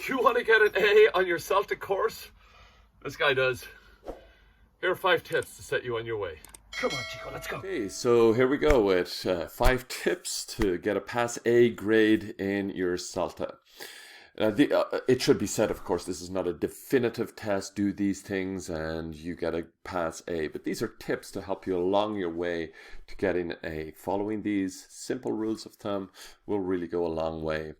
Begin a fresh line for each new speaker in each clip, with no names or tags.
You want to get an A on your CELTA course? This guy does. Here are 5 tips to set you on your way. Come on, Chico, let's go.
Okay, so here we go with 5 tips to get a pass A grade in your CELTA. It should be said, of course, this is not a definitive test, do these things and you get a pass A, but these are tips to help you along your way to getting an A. Following these simple rules of thumb will really go a long way.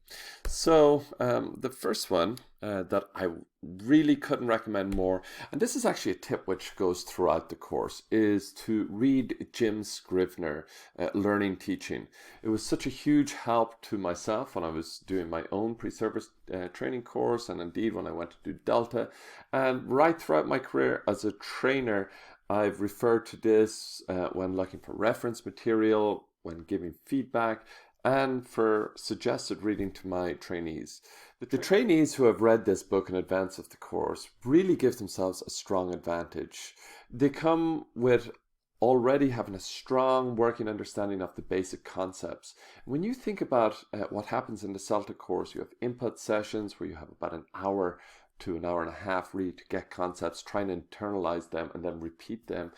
So the first one that I really couldn't recommend more, and this is actually a tip which goes throughout the course, is to read Jim Scrivener, Learning Teaching. It was such a huge help to myself when I was doing my own pre-service training course, and indeed when I went to do Delta, and right throughout my career as a trainer, I've referred to this when looking for reference material, when giving feedback, and for suggested reading to my trainees. The trainees who have read this book in advance of the course really give themselves a strong advantage. They come with already having a strong working understanding of the basic concepts. When you think about what happens in the CELTA course, you have input sessions where you have about an hour to an hour and a half really to get concepts, trying to internalize them and then repeat them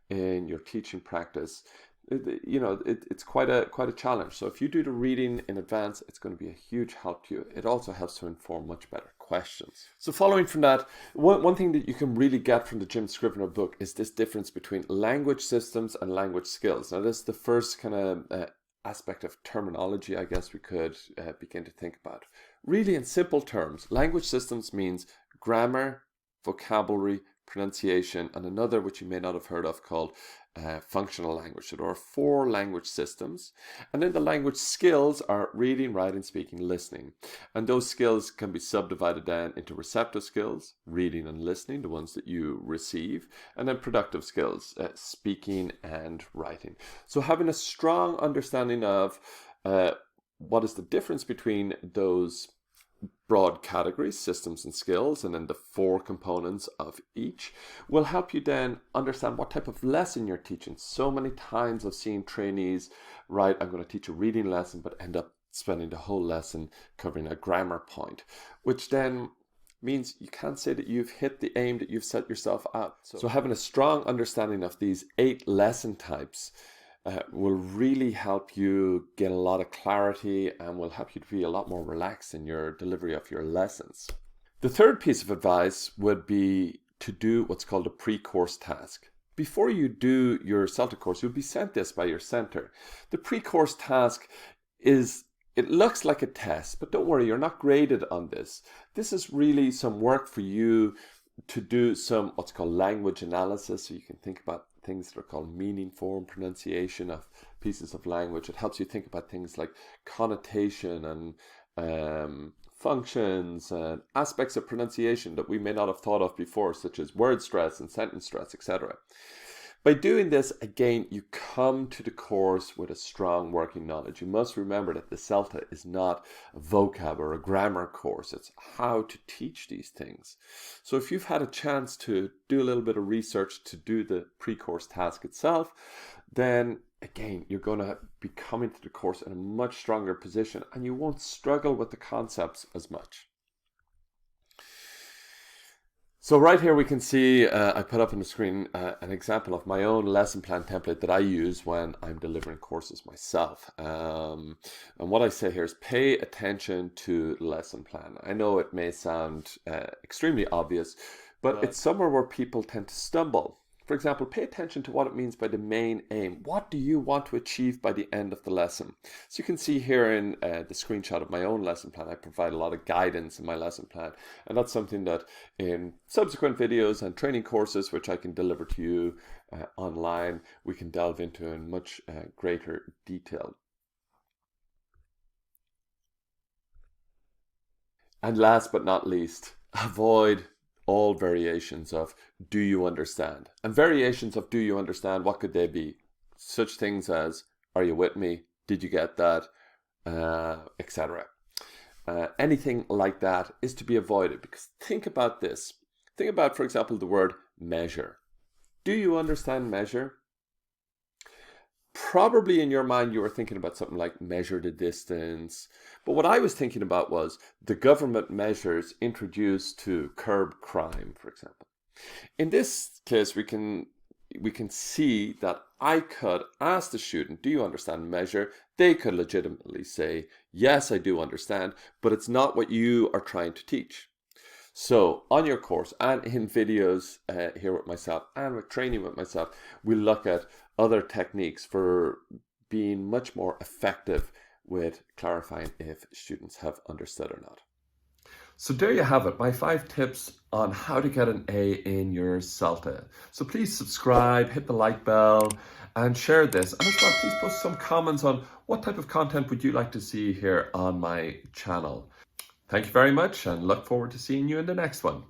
in your teaching practice. It's quite a challenge. So if you do the reading in advance, it's going to be a huge help to you. It also helps to inform much better questions. So following from that, one thing that you can really get from the Jim Scrivener book is this difference between language systems and language skills. Now this is the first kind of aspect of terminology I guess we could begin to think about. Really in simple terms, language systems means grammar, vocabulary, pronunciation, and another which you may not have heard of called functional language. So there are 4 language systems, and then the language skills are reading, writing, speaking, listening, and those skills can be subdivided down into receptive skills, reading and listening, the ones that you receive, and then productive skills, speaking and writing. So having a strong understanding of what is the difference between those broad categories, systems and skills, and then the 4 components of each will help you then understand what type of lesson you're teaching. So many times I've seen trainees write, I'm going to teach a reading lesson, but end up spending the whole lesson covering a grammar point, which then means you can't say that you've hit the aim that you've set yourself out. So having a strong understanding of these 8 lesson types will really help you get a lot of clarity and will help you to be a lot more relaxed in your delivery of your lessons. The third piece of advice would be to do what's called a pre-course task. Before you do your CELTA course, you'll be sent this by your center. The pre-course task it looks like a test, but don't worry, you're not graded on this. This is really some work for you to do some what's called language analysis, so you can think about things that are called meaning, form, pronunciation of pieces of language. It helps you think about things like connotation and functions and aspects of pronunciation that we may not have thought of before, such as word stress and sentence stress, etc. By doing this, again, you come to the course with a strong working knowledge. You must remember that the CELTA is not a vocab or a grammar course. It's how to teach these things. So if you've had a chance to do a little bit of research to do the pre-course task itself, then again, you're going to be coming to the course in a much stronger position and you won't struggle with the concepts as much. So right here we can see, I put up on the screen an example of my own lesson plan template that I use when I'm delivering courses myself. And what I say here is pay attention to the lesson plan. I know it may sound extremely obvious, but it's somewhere where people tend to stumble. For example, pay attention to what it means by the main aim. What do you want to achieve by the end of the lesson? So you can see here in the screenshot of my own lesson plan, I provide a lot of guidance in my lesson plan. And that's something that in subsequent videos and training courses, which I can deliver to you online, we can delve into in much greater detail. And last but not least, avoid all variations of do you understand? And variations of do you understand, what could they be? Such things as are you with me? Did you get that? Etc. Anything like that is to be avoided, because think about this. Think about, for example, the word measure. Do you understand measure? probably in your mind you were thinking about something like measure the distance. But what I was thinking about was the government measures introduced to curb crime, for example. In this case, we can see that I could ask the student, do you understand measure? They could legitimately say, yes, I do understand, but it's not what you are trying to teach. So on your course and in videos here with myself and with training with myself, we look at other techniques for being much more effective with clarifying if students have understood or not. So there you have it, my 5 tips on how to get an A in your CELTA. So please subscribe, hit the like bell, and share this. And as well, please post some comments on what type of content would you like to see here on my channel. Thank you very much, and look forward to seeing you in the next one.